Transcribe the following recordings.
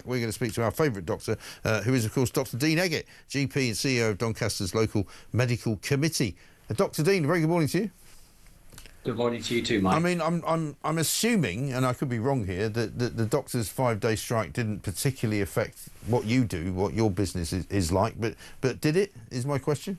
We're going to speak to our favourite doctor, who is, of course, Dr Dean Eggitt, GP and CEO of Doncaster's local medical committee. Dr Dean, very good morning to you. Good morning to you too, Mike. I mean, I'm assuming, and I could be wrong here, that the doctors' 5-day strike didn't particularly affect what you do, what your business is like, but did it, is my question?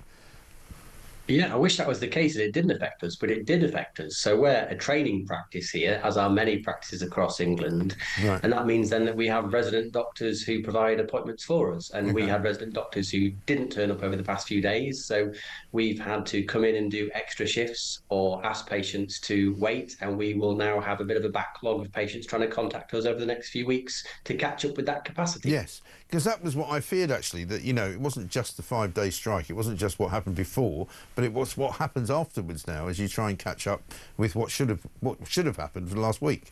Yeah, I wish that was the case, that it didn't affect us, but it did affect us. So we're a training practice here, as are many practices across England. Right. And that means then that we have resident doctors who provide appointments for us. And we Okay. had resident doctors who didn't turn up over the past few days. So we've had to come in and do extra shifts or ask patients to wait. And we will now have a bit of a backlog of patients trying to contact us over the next few weeks to catch up with that capacity. Yes, because that was what I feared, actually, that, you know, it wasn't just the 5-day strike, it wasn't just what happened before, but it was what happens afterwards now as you try and catch up with what should have happened for the last week.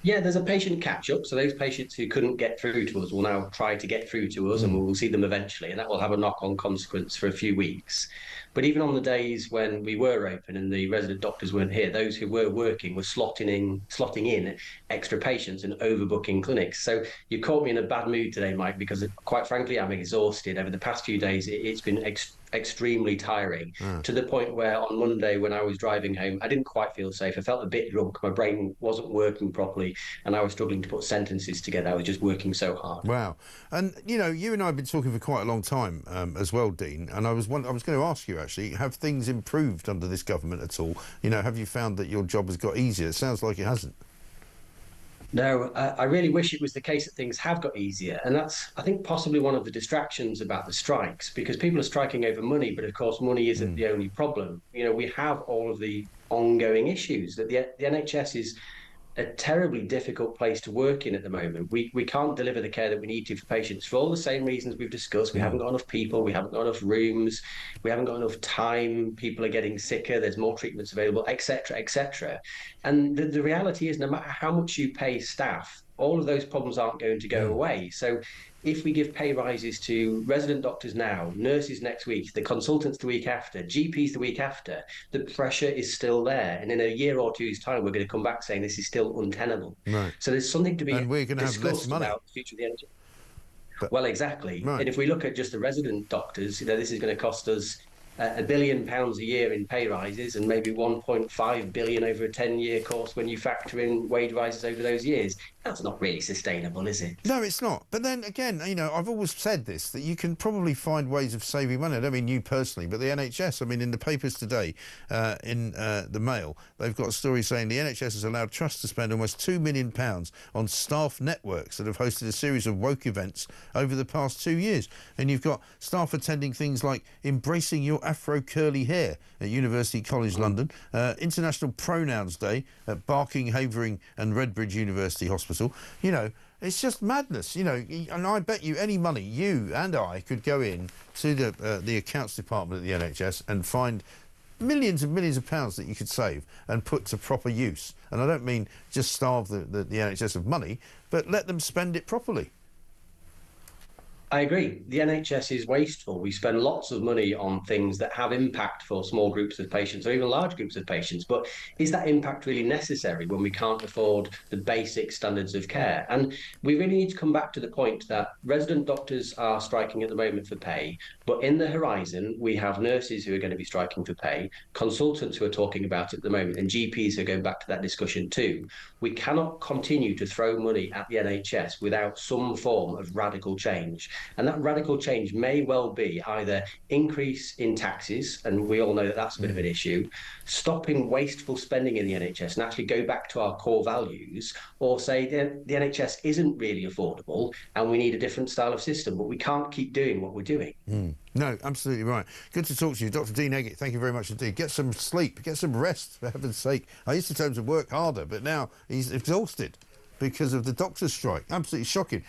Yeah, there's a patient catch-up. So those patients who couldn't get through to us will now try to get through to us, and we'll see them eventually, and that will have a knock-on consequence for a few weeks. But even on the days when we were open and the resident doctors weren't here, those who were working were slotting in extra patients and overbooking clinics. So you caught me in a bad mood today, Mike, because quite frankly, I'm exhausted. Over the past few days, it's been extremely tiring, to the point where on Monday when I was driving home, I didn't quite feel safe. I felt a bit drunk. My brain wasn't working properly and I was struggling to put sentences together. I was just working so hard. Wow. And, you know, you and I have been talking for quite a long time as well, Dean, and I was going to ask you, actually, have things improved under this government at all? You know, have you found that your job has got easier? It sounds like it hasn't. No, I really wish it was the case that things have got easier. And that's, I think, possibly one of the distractions about the strikes, because people are striking over money, but of course, money isn't the only problem. You know, we have all of the ongoing issues that the NHS is a terribly difficult place to work in at the moment. We can't deliver the care that we need to for patients for all the same reasons we've discussed. We haven't got enough people, we haven't got enough rooms, we haven't got enough time, people are getting sicker, there's more treatments available, etc., etc. And the reality is, no matter how much you pay staff, all of those problems aren't going to go away. So if we give pay rises to resident doctors now, nurses next week, the consultants the week after, GPs the week after, the pressure is still there. And in a year or two's time, we're going to come back saying this is still untenable. Right. So there's something to be and we're going to have less money about the future of the NHS. But, well, exactly. Right. And if we look at just the resident doctors, you know, this is going to cost us £1 billion a year in pay rises and maybe 1.5 billion over a 10-year course when you factor in wage rises over those years. That's not really sustainable, is it? No, it's not. But then again, you know, I've always said this, that you can probably find ways of saving money. I don't mean you personally, but the NHS. I mean, in the papers today, in the Mail, they've got a story saying the NHS has allowed trusts to spend almost £2 million on staff networks that have hosted a series of woke events over the past 2 years. And you've got staff attending things like Embracing Your Afro Curly Hair at University College London, International Pronouns Day at Barking, Havering and Redbridge University Hospital. You know, it's just madness, you know, and I bet you any money you and I could go in to the accounts department at the NHS and find millions and millions of pounds that you could save and put to proper use. And I don't mean just starve the NHS of money, but let them spend it properly. I agree. The NHS is wasteful. We spend lots of money on things that have impact for small groups of patients or even large groups of patients. But is that impact really necessary when we can't afford the basic standards of care? And we really need to come back to the point that resident doctors are striking at the moment for pay. But in the horizon, we have nurses who are going to be striking for pay, consultants who are talking about it at the moment, and GPs who are going back to that discussion too. We cannot continue to throw money at the NHS without some form of radical change. And that radical change may well be either increase in taxes, and we all know that that's a bit of an issue, stopping wasteful spending in the NHS and actually go back to our core values, or say the NHS isn't really affordable and we need a different style of system, but we can't keep doing what we're doing. No, absolutely right. Good to talk to you. Dr Dean Eggitt, thank you very much indeed. Get some sleep, get some rest, for heaven's sake. I used to tell him to work harder, but now he's exhausted because of the doctor's strike. Absolutely shocking.